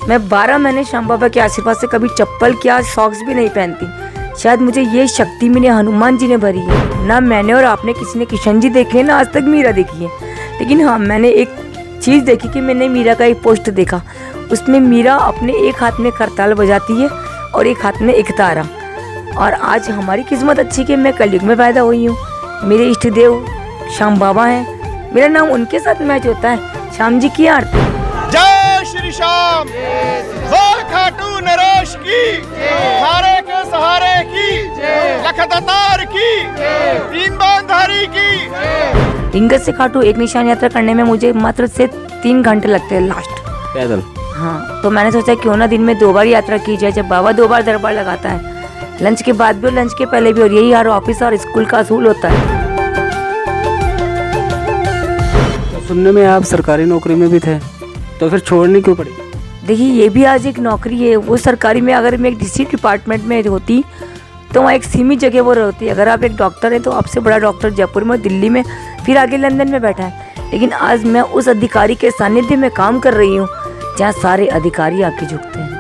मैं 12 महीने श्याम बाबा के आशीर्वाद से कभी चप्पल क्या सॉक्स भी नहीं पहनती। शायद मुझे ये शक्ति मैंने हनुमान जी ने भरी है। ना मैंने और आपने किसी ने किशन जी देखे ना आज तक मीरा देखी है, लेकिन हाँ मैंने एक चीज़ देखी कि मैंने मीरा का एक पोस्ट देखा। उसमें मीरा अपने एक हाथ में करताल बजाती है और एक हाथ में एक तारा। और आज हमारी किस्मत अच्छी कि मैं कलयुग में पैदा हुई हूँ। मेरे इष्ट देव श्याम बाबा हैं, मेरा नाम उनके साथ मैच होता है। श्याम जी की आरती। जय श्री श्याम, बोल खाटू नरेश की, हारे के सहारे की, लखदतार की, तीन बांधारी की। टिंगत से खाटू एक निशान यात्रा करने में मुझे मात्र से 3 घंटे लगते हैं लास्ट पैदल। हाँ, तो मैंने सोचा क्यों ना दिन में 2 बार यात्रा की जाए, जब बाबा 2 बार दरबार लगाता है, लंच के बाद भी और लंच के पहले भी। और यही हर ऑफिस और स्कूल का असूल होता है। सुनने में आप सरकारी नौकरी में भी थे, तो फिर छोड़नी क्यों पड़ी? देखिए ये भी आज एक नौकरी है। वो सरकारी में अगर मैं एक डिस्ट्रिक्ट डिपार्टमेंट में होती तो वहाँ एक सीमित जगह वो रहती। अगर आप एक डॉक्टर हैं तो आपसे बड़ा डॉक्टर जयपुर में, दिल्ली में, फिर आगे लंदन में बैठा है। लेकिन आज मैं उस अधिकारी के सानिध्य में काम कर रही हूँ जहाँ सारे अधिकारी आके झुकते हैं।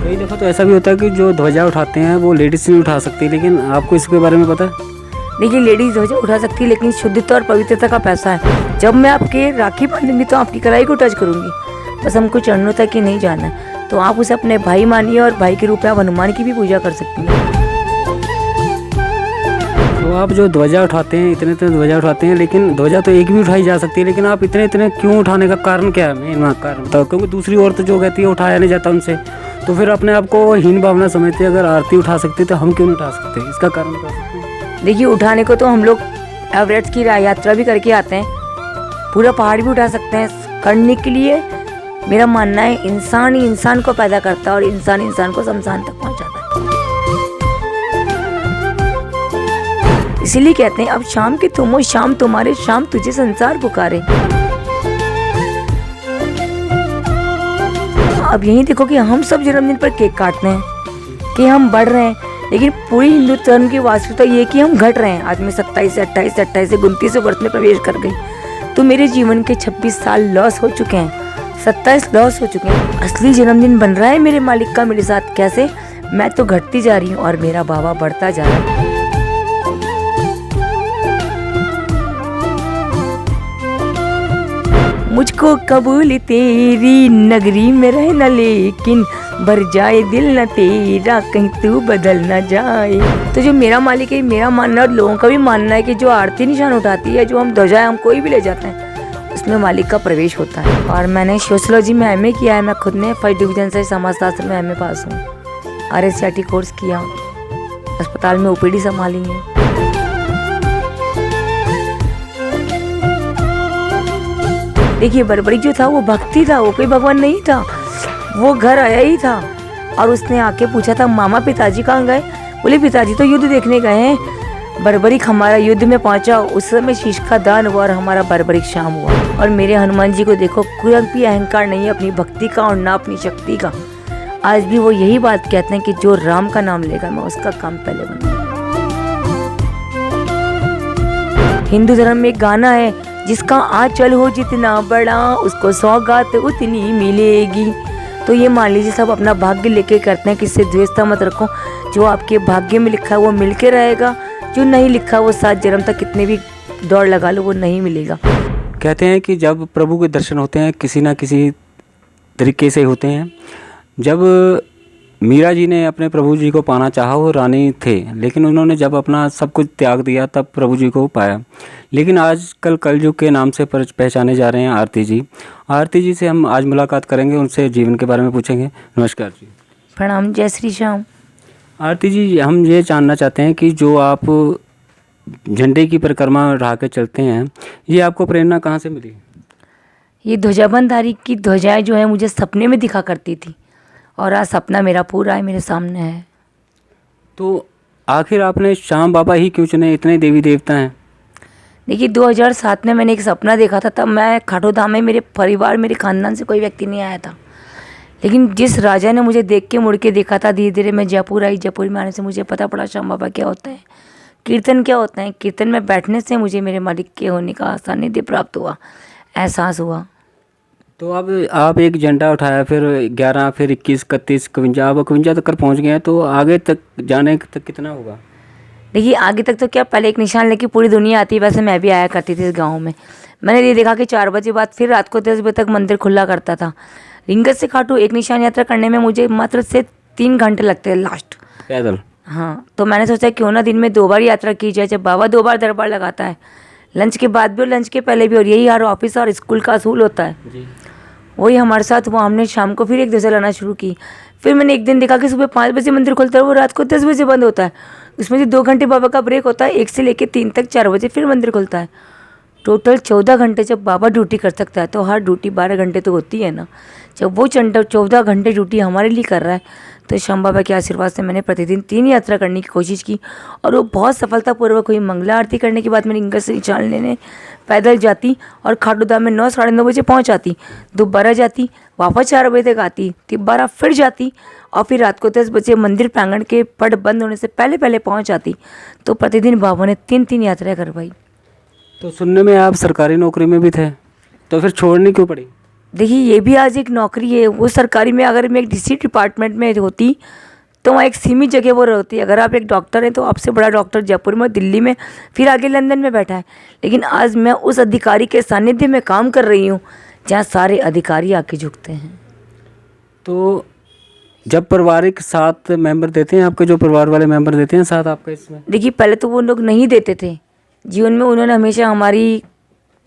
कई दफ़ा तो ऐसा भी होता है कि जो ध्वजा उठाते हैं वो लेडीज नहीं उठा सकती, लेकिन आपको इसके बारे में पता है? देखिए लेडीज ध्वजा उठा सकती है, लेकिन शुद्धता और पवित्रता का पैसा है। जब मैं आपके राखी बांधूंगी तो आपकी कलाई को टच करूंगी। बस हमको चरणों तक ही नहीं जाना है। तो आप उसे अपने भाई मानिए और भाई के रूप में आप हनुमान की भी पूजा कर सकती हैं। तो आप जो ध्वजा उठाते हैं, इतने ध्वजा उठाते हैं, लेकिन ध्वजा तो एक भी उठाई जा सकती है, लेकिन आप इतने क्यों उठाने का कारण क्या है? मेन कारण बताओ। क्योंकि दूसरी औरत जो कहती है उठाया नहीं जाता उनसे, तो फिर अपने आप को हीन भावना समझते हैं। अगर आरती उठा सकते तो हम क्यों नहीं उठा सकते? इसका कारण बता सकते हैं? देखिए उठाने को तो हम लोग एवरेस्ट की यात्रा भी करके आते हैं, पूरा पहाड़ भी उठा सकते हैं। करने के लिए मेरा मानना है इंसान ही इंसान को पैदा करता है और इंसान इंसान को शमशान तक पहुंचाता है। इसीलिए कहते हैं अब शाम के तुम हो, शाम तुम्हारे, शाम तुझे संसार पुकारे। अब यही देखो कि हम सब जन्मदिन पर केक काटते हैं कि हम बढ़ रहे हैं, लेकिन पूरी हिंदू धर्म की वास्तविकता ये कि हम घट रहे हैं। आज मैं 27 से 28 से 28 से 29 वर्ष में प्रवेश कर गई, तो मेरे जीवन के 26 साल लॉस हो चुके हैं, 27 लॉस हो चुके हैं। असली जन्मदिन बन रहा है मेरे मालिक का मेरे साथ। कैसे? मैं तो घटती जा रही हूँ और मेरा बाबा बढ़ता जा रहा है। मुझको कबूल तेरी नगरी में रहना, लेकिन भर जाए दिल न तेरा, कहीं तू बदल न जाए। तो जो मेरा मालिक है, मेरा मानना और लोगों का भी मानना है कि जो आरती निशान उठाती है, जो हम ध्वजा हम कोई भी ले जाते हैं, उसमें मालिक का प्रवेश होता है। और मैंने सोशियोलॉजी में एमए किया है। मैं खुद ने फर्स्ट डिवीजन से समाजशास्त्र में एमए पास हूँ। RSCT कोर्स किया, अस्पताल में OPD संभाली है। देखिए बर्बरी जो था वो भक्ति था, वो कोई भगवान नहीं था। वो घर आया ही था और उसने आके पूछा था मामा पिताजी कहाँ गए? बोले पिताजी तो युद्ध देखने गए हैं। बर्बरिक हमारा युद्ध में पहुंचा, उस समय शीश का दान हुआ और हमारा बर्बरिक शाम हुआ। और मेरे हनुमान जी को देखो, कोई भी अहंकार नहीं है अपनी भक्ति का और ना अपनी शक्ति का। आज भी वो यही बात कहते हैं कि जो राम का नाम लेगा मैं उसका काम पहले बनूंगा। हिंदू धर्म में एक गाना है, जिसका आंचल हो जितना बड़ा उसको सौगात उतनी मिलेगी। तो ये मान लीजिए सब अपना भाग्य लेके करते हैं, किससे द्वेषता मत रखो। जो आपके भाग्य में लिखा है वो मिल के रहेगा, जो नहीं लिखा वो 7 जन्म तक कितने भी दौड़ लगा लो वो नहीं मिलेगा। कहते हैं कि जब प्रभु के दर्शन होते हैं किसी ना किसी तरीके से होते हैं। जब मीरा जी ने अपने प्रभु जी को पाना चाहा, वो रानी थे, लेकिन उन्होंने जब अपना सब कुछ त्याग दिया तब प्रभु जी को पाया। लेकिन आजकल कलयुग के नाम से पहचाने जा रहे हैं आरती जी। आरती जी से हम आज मुलाकात करेंगे, उनसे जीवन के बारे में पूछेंगे। नमस्कार जी। प्रणाम, जय श्री श्याम। आरती जी, हम ये जानना चाहते हैं कि जो आप झंडे की परिक्रमा उठा के चलते हैं, ये आपको प्रेरणा कहाँ से मिली? ये ध्वजाबंधारी की ध्वजाएं जो है मुझे सपने में दिखा करती थी और आज सपना मेरा पूरा है, मेरे सामने है। तो आखिर आपने श्याम बाबा ही क्यों चुने? इतने देवी देवता हैं। देखिए 2007 में मैंने एक सपना देखा था। तब मैं खाटू धाम में, मेरे परिवार मेरे खानदान से कोई व्यक्ति नहीं आया था, लेकिन जिस राजा ने मुझे देख के मुड़ के देखा था, धीरे धीरे मैं जयपुर आई। जयपुर में आने से मुझे पता पड़ा श्याम बाबा क्या होता है, कीर्तन क्या होता है? कीर्तन में बैठने से मुझे मेरे मालिक के होने का सानिध्य प्राप्त हुआ, एहसास हुआ। तो अब आप एक झंडा उठाया, फिर 11, फिर 21, 31, 52, आप 52 तक पहुँच गए हैं, तो आगे तक जाने तक कितना होगा? देखिए आगे तक तो क्या, पहले एक निशान लेके पूरी दुनिया आती है, वैसे मैं भी आया करती थी इस गाँव में। मैंने ये देखा कि 4 बजे बाद फिर रात को 10 बजे तक मंदिर खुला करता था। रिंगत से खाटू एक निशान यात्रा करने में मुझे मात्र से 3 घंटे लगते हैं लास्ट, पैदल। हाँ। तो मैंने सोचा क्यों ना दिन में 2 बार यात्रा की जाए, जब बाबा 2 बार दरबार लगाता है, लंच के बाद भी और लंच के पहले भी, और यही हर ऑफिस और स्कूल का असूल होता है। जी। वही हमारे साथ हुआ। हमने शाम को फिर एक ध्वजा लाना शुरू की। फिर मैंने एक दिन देखा कि सुबह 5 बजे मंदिर खुलता है, वो रात को 10 बजे बंद होता है। उसमें से 2 घंटे बाबा का ब्रेक होता है, 1 से लेकर 3 तक, 4 बजे फिर मंदिर खुलता है। टोटल 14 घंटे जब बाबा ड्यूटी कर सकता है, तो हर ड्यूटी 12 घंटे तो होती है ना। जब वो 14 घंटे ड्यूटी हमारे लिए कर रहा है, तो श्याम बाबा के आशीर्वाद से मैंने प्रतिदिन 3 यात्रा करने की कोशिश की, और वो बहुत सफलतापूर्वक हुई। मंगला आरती करने के बाद मैं रिंगत से निशान लेने पैदल जाती और खाटू धाम में 9 साढ़े 9 बजे पहुंच जाती, दोबारा जाती, वापस 4 बजे तक आती, दोबारा फिर जाती, और फिर रात को 10 बजे मंदिर प्रांगण के पट बंद होने से पहले पहले पहुंच जाती। तो प्रतिदिन बाबा ने 3-3 यात्राएं करवाई। तो सुनने में आप सरकारी नौकरी में भी थे, तो फिर छोड़नी क्यों पड़ी? देखिए ये भी आज एक नौकरी है। वो सरकारी में अगर मैं एक डीसी डिपार्टमेंट में होती तो वहाँ एक सीमित जगह वो रहती। अगर आप एक डॉक्टर हैं तो आपसे बड़ा डॉक्टर जयपुर में, दिल्ली में, फिर आगे लंदन में बैठा है। लेकिन आज मैं उस अधिकारी के सानिध्य में काम कर रही हूँ जहाँ सारे अधिकारी आके झुकते हैं। तो जब पारिवारिक साथ मेंबर देते हैं, आपके जो परिवार वाले मेंबर देते हैं साथ आपका इसमें? देखिए पहले तो वो लोग नहीं देते थे जीवन में। उन्होंने हमेशा हमारी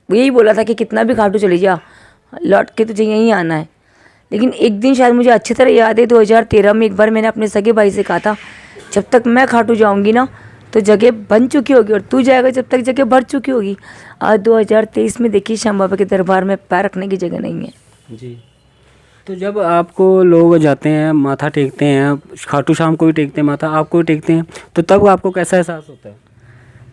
यही बोला था कि कितना भी खाटू चली जा, लौट के तुझे यहीं आना है। लेकिन एक दिन शायद मुझे अच्छी तरह याद है, 2013 में एक बार मैंने अपने सगे भाई से कहा था, जब तक मैं खाटू जाऊंगी ना तो जगह बन चुकी होगी, और तू जाएगा जब तक जगह भर चुकी होगी। आज 2023 में देखिए श्याम बाबा के दरबार में पैर रखने की जगह नहीं है। जी। तो जब आपको लोग जाते हैं, माथा टेकते हैं, खाटू श्याम को भी टेकते हैं माथा, आपको भी टेकते हैं, तो तब आपको कैसा एहसास होता है?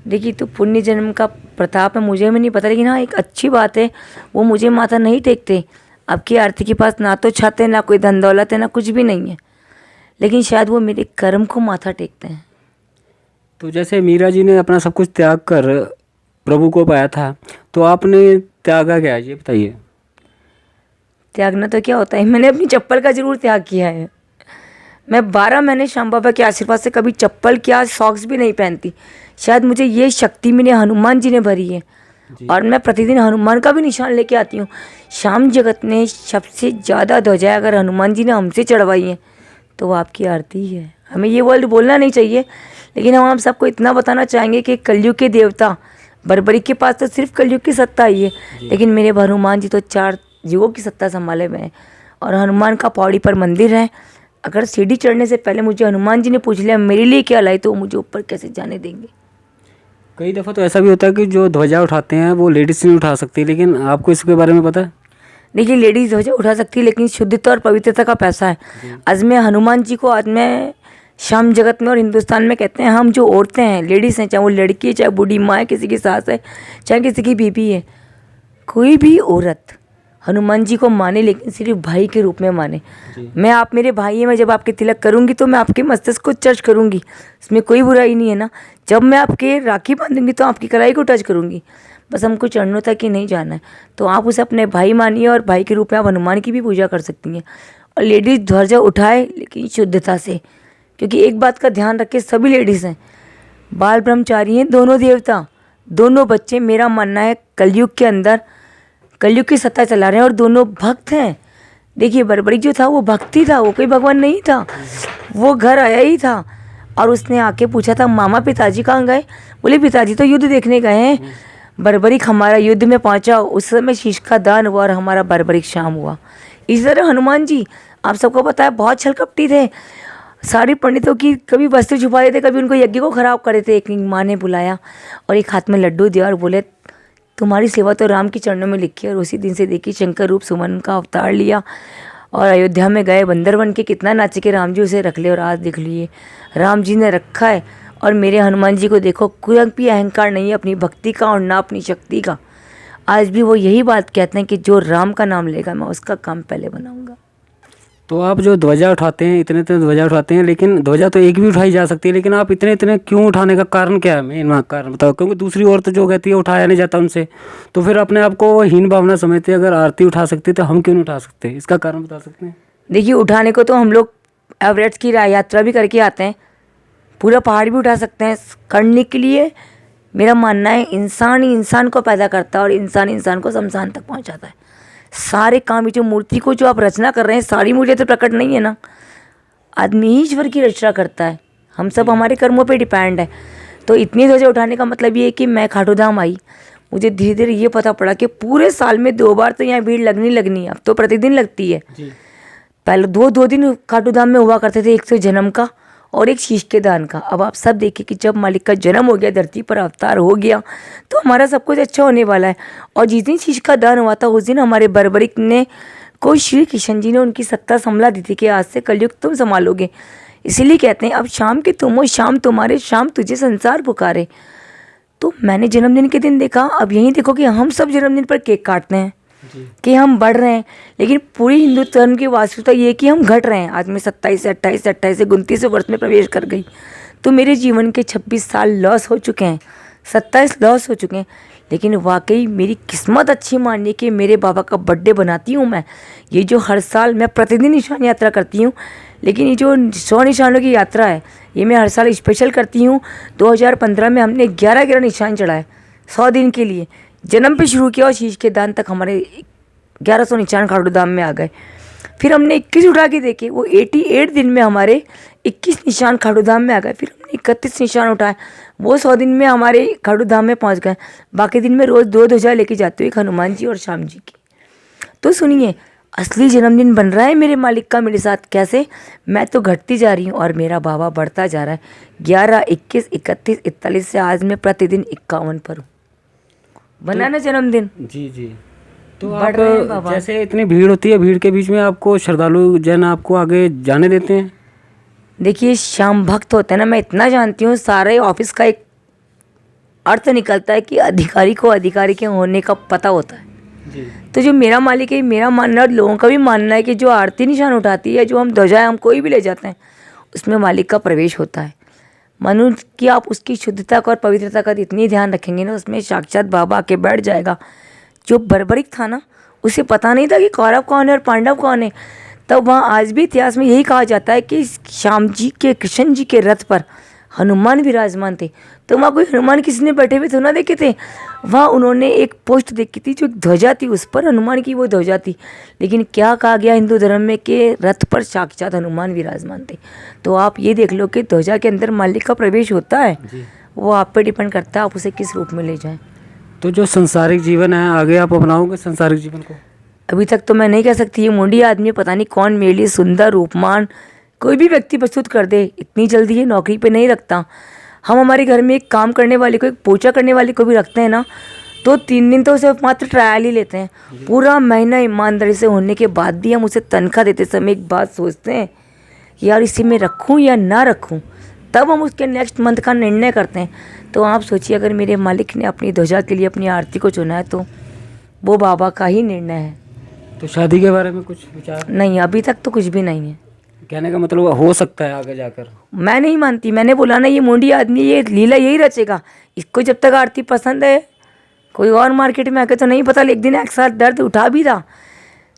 देखिए तो पुण्य जन्म का प्रताप है, मुझे भी नहीं पता, लेकिन हाँ एक अच्छी बात है, वो मुझे माथा नहीं टेकते। आपकी आरती के पास ना तो छत है, ना कोई धन दौलत है, ना कुछ भी नहीं है, लेकिन शायद वो मेरे कर्म को माथा टेकते हैं। तो जैसे मीरा जी ने अपना सब कुछ त्याग कर प्रभु को पाया था, तो आपने त्यागा क्या, ये बताइए। त्यागना तो क्या होता है, मैंने अपनी चप्पल का जरूर त्याग किया है। मैं 12 महीने श्याम बाबा के आशीर्वाद से कभी चप्पल क्या सॉक्स भी नहीं पहनती। शायद मुझे ये शक्ति मैंने हनुमान जी ने भरी है, और मैं प्रतिदिन हनुमान का भी निशान लेके आती हूँ। श्याम जगत ने सबसे ज़्यादा ध्वजा अगर हनुमान जी ने हमसे चढ़वाई है तो वो आपकी आरती ही है। हमें ये वर्ड बोलना नहीं चाहिए, लेकिन हम आप सबको इतना बताना चाहेंगे कि कलयुग के देवता बर्बरी के पास तो सिर्फ कलयुग की सत्ता ही है, लेकिन मेरे हनुमान जी तो 4 युगों की सत्ता संभाले हुए हैं। और हनुमान का पौड़ी पर मंदिर है। अगर सीढ़ी चढ़ने से पहले मुझे हनुमान जी ने पूछ लिया मेरे लिए क्या लाई, तो वो मुझे ऊपर कैसे जाने देंगे। कई दफ़ा तो ऐसा भी होता है कि जो ध्वजा उठाते हैं वो लेडीज़ नहीं उठा सकती, लेकिन आपको इसके बारे में पता है? देखिए लेडीज़ ध्वजा उठा सकती है, लेकिन शुद्धता और पवित्रता का पैसा है। आज मैं हनुमान जी को, आज मैं श्याम जगत में और हिंदुस्तान में कहते हैं, हम जो औरतें हैं, लेडीज़ हैं, चाहे वो लड़की है, चाहे बूढ़ी माँ है, किसी की सास है, चाहे किसी की बीबी है, कोई भी औरत हनुमान जी को माने, लेकिन सिर्फ भाई के रूप में माने। मैं, आप मेरे भाई हैं, मैं जब आपके तिलक करूंगी तो मैं आपके मस्तिष्क को टच करूंगी, इसमें कोई बुराई नहीं है ना। जब मैं आपके राखी बांधूंगी तो आपकी कलाई को टच करूंगी, बस हमको चरणों तक ही नहीं जाना है। तो आप उसे अपने भाई मानिए, और भाई के रूप में आप हनुमान की भी पूजा कर सकती हैं। और लेडीज़ ध्वजा उठाए लेकिन शुद्धता से, क्योंकि एक बात का ध्यान रखें, सभी लेडीज़ हैं, बाल ब्रह्मचारी हैं, दोनों देवता, दोनों बच्चे। मेरा मानना है कलयुग के अंदर कलयुग की सत्ता चला रहे हैं, और दोनों भक्त हैं। देखिए बर्बरी जो था वो भक्ति था, वो कोई भगवान नहीं था। वो घर आया ही था, और उसने आके पूछा था मामा पिताजी कहाँ गए? बोले पिताजी तो युद्ध देखने गए हैं। बर्बरिक हमारा युद्ध में पहुंचा, उस समय शीश का दान हुआ और हमारा बर्बरिक शाम हुआ। इसी तरह हनुमान जी, आप सबको पता है, बहुत छलकपटी थे। सारे पंडितों की कभी वस्त्र छुपा देते, कभी उनको यज्ञ को खराब कर देते। एक माँ ने बुलाया और एक हाथ में लड्डू दिया और बोले तुम्हारी सेवा तो राम के चरणों में लिखी है। और उसी दिन से देखी शंकर रूप सुमन का अवतार लिया, और अयोध्या में गए, बंदर बन के कितना नाचे के राम जी उसे रख ले, और आज देख लिए राम जी ने रखा है। और मेरे हनुमान जी को देखो, कोई भी अहंकार नहीं है अपनी भक्ति का और ना अपनी शक्ति का। आज भी वो यही बात कहते हैं कि जो राम का नाम लेगा मैं उसका काम पहले बनाऊंगा। तो आप जो ध्वजा उठाते हैं, इतने इतने ध्वजा उठाते हैं, लेकिन ध्वजा तो एक भी उठाई जा सकती है, लेकिन आप इतने इतने क्यों उठाने का कारण क्या है? मेन कारण बताओ। क्योंकि दूसरी औरत जो कहती है उठाया नहीं जाता उनसे, तो फिर अपने आप को हीन भावना समझते हैं। अगर आरती उठा सकती तो हम क्यों नहीं उठा सकते? इसका कारण बता सकते हैं? देखिए, उठाने को तो हम लोग एवरेस्ट की यात्रा भी करके आते हैं, पूरा पहाड़ भी उठा सकते हैं। करने के लिए मेरा मानना है इंसान ही इंसान को पैदा करता है और इंसान इंसान को शमशान तक पहुंचाता है। सारे काम, ये जो मूर्ति को जो आप रचना कर रहे हैं, सारी मूर्ति तो प्रकट नहीं है ना, आदमी ही ईश्वर की रचना करता है। हम सब हमारे कर्मों पे डिपेंड है। तो इतनी ध्वजा उठाने का मतलब ये है कि मैं खाटू धाम आई, मुझे धीरे धीरे ये पता पड़ा कि पूरे साल में 2 बार तो यहाँ भीड़ लगनी है। अब तो प्रतिदिन लगती है। पहले दो दिन खाटू धाम में हुआ करते थे, एक तो जन्म का और एक शीश के दान का। अब आप सब देखिए कि जब मालिक का जन्म हो गया, धरती पर अवतार हो गया, तो हमारा सब कुछ अच्छा होने वाला है। और जिस दिन शीश का दान हुआ था, उस दिन हमारे बर्बरिक ने को श्री किशन जी ने उनकी सत्ता संभला दी थी कि आज से कलयुग तुम संभालोगे। इसीलिए कहते हैं अब शाम के तुम हो, शाम तुम्हारे, शाम तुझे संसार पुकारे। तो मैंने जन्मदिन के दिन देखा, अब यहीं देखो कि हम सब जन्मदिन पर केक काटते हैं कि हम बढ़ रहे हैं, लेकिन पूरी हिंदू धर्म की वास्तविकता ये है कि हम घट रहे हैं। आज मैं 27 से 28 से 28 से 29 वर्ष में प्रवेश कर गई, तो मेरे जीवन के 26 साल लॉस हो चुके हैं, 27 लॉस हो चुके हैं। लेकिन वाकई मेरी किस्मत अच्छी मानिए कि मेरे बाबा का बर्थडे बनाती हूँ मैं। ये जो हर साल मैं प्रतिदिन निशान यात्रा करती हूँ, लेकिन ये जो 100 निशानों की यात्रा है, ये मैं हर साल स्पेशल करती हूँ। 2015 में हमने 11 निशान चढ़ाए 100 दिन के लिए। जन्म पे शुरू किया और शीश के दान तक हमारे 1100 निशान खाटू धाम में आ गए। फिर हमने 21 उठा के देखे, वो 88 दिन में हमारे 21 निशान खाटू धाम में आ गए। फिर हमने 31 निशान उठाए, वो 100 दिन में हमारे खाटू धाम में पहुंच गए। बाकी दिन में रोज़ 2 ध्वजा लेके जाते हुए, एक हनुमान जी और श्याम जी की। तो सुनिए, असली जन्मदिन बन रहा है मेरे मालिक का मेरे साथ। कैसे? मैं तो घटती जा रही हूँ और मेरा बाबा बढ़ता जा रहा है। 11, 21, 31, 41 से आज मैं प्रतिदिन 51 पर हूँ। बना ना जन्मदिन। जी। तो आप जैसे इतनी भीड़ होती है, भीड़ के बीच में आपको श्रद्धालु जन आपको आगे जाने देते हैं? देखिए, श्याम भक्त होते हैं ना, मैं इतना जानती हूँ, सारे ऑफिस का एक अर्थ निकलता है कि अधिकारी को अधिकारी के होने का पता होता है। तो जो मेरा मालिक है, मेरा मानना और लोगों का भी मानना है कि जो आरती निशान उठाती है, जो हम ध्वजा हम कोई भी ले जाते हैं, उसमें मालिक का प्रवेश होता है। मानो कि आप उसकी शुद्धता का और पवित्रता का इतनी ध्यान रखेंगे ना, उसमें साक्षात बाबा आके बैठ जाएगा। जो बर्बरिक था ना, उसे पता नहीं था कि कौरव कौन है और पांडव कौन है। तब वहाँ आज भी इतिहास में यही कहा जाता है कि श्याम जी के, कृष्ण जी के रथ पर हनुमान विराजमान थे। तो वहाँ कोई हनुमान किसी ने बैठे हुए तो ना देखे थे, वहाँ उन्होंने एक पोस्ट देखी थी, जो एक ध्वजा थी, उस पर हनुमान की वो ध्वजा थी। लेकिन क्या कहा गया हिंदू धर्म में कि रथ पर साक्षात हनुमान विराजमान थे। तो आप ये देख लो कि ध्वजा के अंदर मालिक का प्रवेश होता है। वो आप पे डिपेंड करता है आप उसे किस रूप में ले जाएं। तो जो संसारिक जीवन है, आगे आप अपनाओगे संसारिक जीवन को? अभी तक तो मैं नहीं कह सकती। ये मोंडी आदमी पता नहीं कौन मेरे लिए सुंदर रूपमान कोई भी व्यक्ति प्रस्तुत कर दे, इतनी जल्दी ये नौकरी पे नहीं रखता। हम हमारे घर में एक काम करने वाले को, एक पोछा करने वाले को भी रखते हैं ना, तो 3 दिन तो उसे मात्र ट्रायल ही लेते हैं। पूरा महीना ईमानदारी से होने के बाद भी हम उसे तनख्वाह देते समय एक बात सोचते हैं कि यार इसे मैं रखूँ या ना रखूँ, तब हम उसके नेक्स्ट मंथ का निर्णय करते हैं। तो आप सोचिए, अगर मेरे मालिक ने अपनी ध्वजा के लिए अपनी आरती को चुना है, तो वो बाबा का ही निर्णय है। तो शादी के बारे में कुछ विचार? नहीं, अभी तक तो कुछ भी नहीं है। कहने का मतलब हो सकता है आगे जाकर? मैं नहीं मानती। मैंने बोला ना, ये मोंडी आदमी ये लीला यही रचेगा। इसको जब तक आरती पसंद है, कोई और मार्केट में आके तो नहीं पता। एक दिन एक साथ दर्द उठा भी था,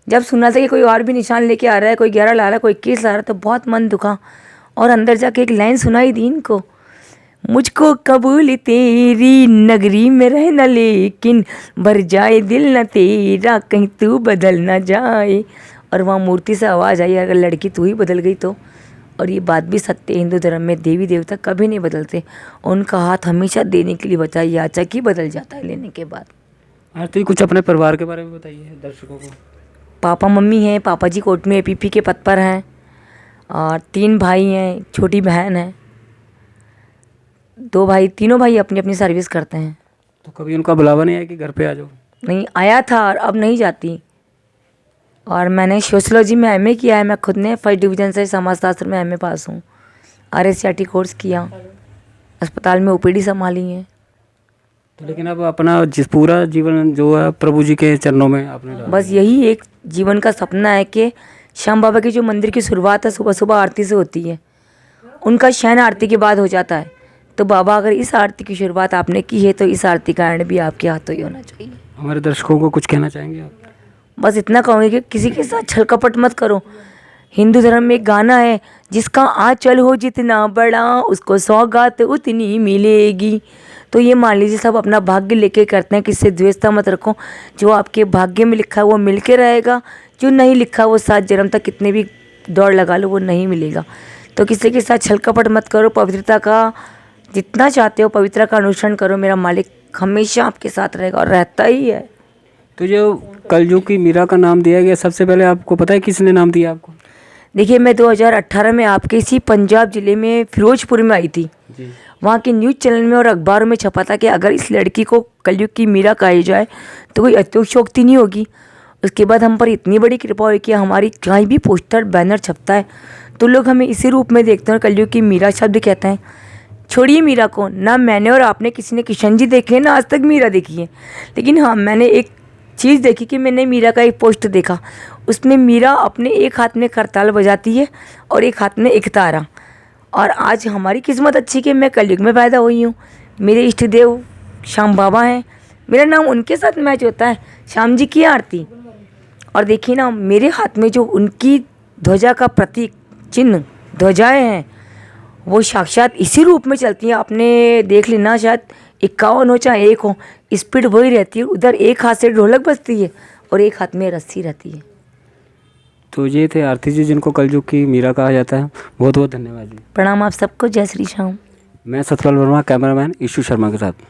जब सुना था कि कोई और भी निशान लेके आ रहा है, कोई 11 ला रहा है, कोई 21 ला रहा है, तो बहुत मन दुखा। और अंदर जाके एक लाइन सुनाई दी इनको, मुझको कबूल तेरी नगरी में रहना, लेकिन भर जाए दिल न तेरा, कहीं तू बदल न जाए। और वहाँ मूर्ति से आवाज़ आई, अगर लड़की तू ही बदल गई तो। और ये बात भी सत्य है, हिंदू धर्म में देवी देवता कभी नहीं बदलते। उनका हाथ हमेशा देने के लिए बचा, याचक ही बदल जाता है लेने के बाद। आरती, कुछ अपने परिवार के बारे में बताइए दर्शकों को। पापा मम्मी हैं, पापा जी कोर्ट में एपीपी के पद पर हैं, और 3 भाई हैं, छोटी बहन है। 2 भाई, तीनों भाई अपनी अपनी सर्विस करते हैं। तो कभी उनका बुलावा नहीं आया कि घर पे आ जाओ? नहीं आया था, और अब नहीं जाती। और मैंने सोशियोलॉजी में एमए किया है, मैं खुद ने 1st डिवीज़न से समाजशास्त्र में एमए पास हूँ। RSCRT कोर्स किया, अस्पताल में ओपीडी संभाली है। तो लेकिन अब अपना जिस पूरा जीवन जो है प्रभु जी के चरणों में आपने डाला। बस यही एक जीवन का सपना है कि श्याम बाबा की जो मंदिर की शुरुआत है सुबह सुबह आरती से होती है, उनका शयन आरती के बाद हो जाता है। तो बाबा अगर इस आरती की शुरुआत आपने की है तो इस आरती का एंड भी आपके हाथों ही होना चाहिए। हमारे दर्शकों को कुछ कहना चाहेंगे आप? बस इतना कहूँगी कि किसी के साथ छल कपट मत करो। हिंदू धर्म में एक गाना है, जिसका आंचल हो जितना बड़ा उसको सौगात उतनी मिलेगी। तो ये मान लीजिए सब अपना भाग्य लेके करते हैं, किससे द्वेषता मत रखो। जो आपके भाग्य में लिखा है वो मिल के रहेगा, जो नहीं लिखा वो 7 जन्म तक कितने भी दौड़ लगा लो वो नहीं मिलेगा। तो किसी के साथ छल कपट मत करो, पवित्रता का जितना चाहते हो पवित्रता का अनुसरण करो, मेरा मालिक हमेशा आपके साथ रहेगा और रहता ही है। तो जो कलयुग की मीरा का नाम दिया गया, सबसे पहले आपको पता है किसने नाम दिया आपको? देखिए, मैं 2018 में आपके इसी पंजाब ज़िले में फिरोजपुर में आई थी। वहाँ के न्यूज़ चैनल में और अखबारों में छपा था कि अगर इस लड़की को कलयुग की मीरा कही जाए तो कोई अतिशयोक्ति नहीं होगी। उसके बाद हम पर इतनी बड़ी कृपा हुई कि हमारी कहीं भी पोस्टर बैनर छपता है तो लोग हमें इसी रूप में देखते हैं और कलयुग की मीरा शब्द कहते हैं। छोड़िए मीरा को, ना मैंने और आपने किसी ने किशन जी देखे हैं ना आज तक मीरा देखी है, लेकिन हाँ मैंने एक चीज़ देखी कि मैंने मीरा का एक पोस्ट देखा। उसमें मीरा अपने एक हाथ में करताल बजाती है और एक हाथ में एक तारा। और आज हमारी किस्मत अच्छी कि मैं कलयुग में पैदा हुई हूँ। मेरे इष्ट देव श्याम बाबा हैं, मेरा नाम उनके साथ मैच होता है, श्याम जी की आरती। और देखिए ना, मेरे हाथ में जो उनकी ध्वजा का प्रतीक चिन्ह ध्वजाएँ हैं वो साक्षात इसी रूप में चलती हैं। आपने देख लेना, शायद 51 हो चाहे 1 हो, स्पीड वही रहती है। उधर एक हाथ से ढोलक बजती है और एक हाथ में रस्सी रहती है। तो ये थे आरती जी, जिनको कलयुग की मीरा कहा जाता है। बहुत बहुत धन्यवाद जी। प्रणाम आप सबको। जय श्री श्याम। मैं सतपाल वर्मा, कैमरामैन ईशू शर्मा के साथ।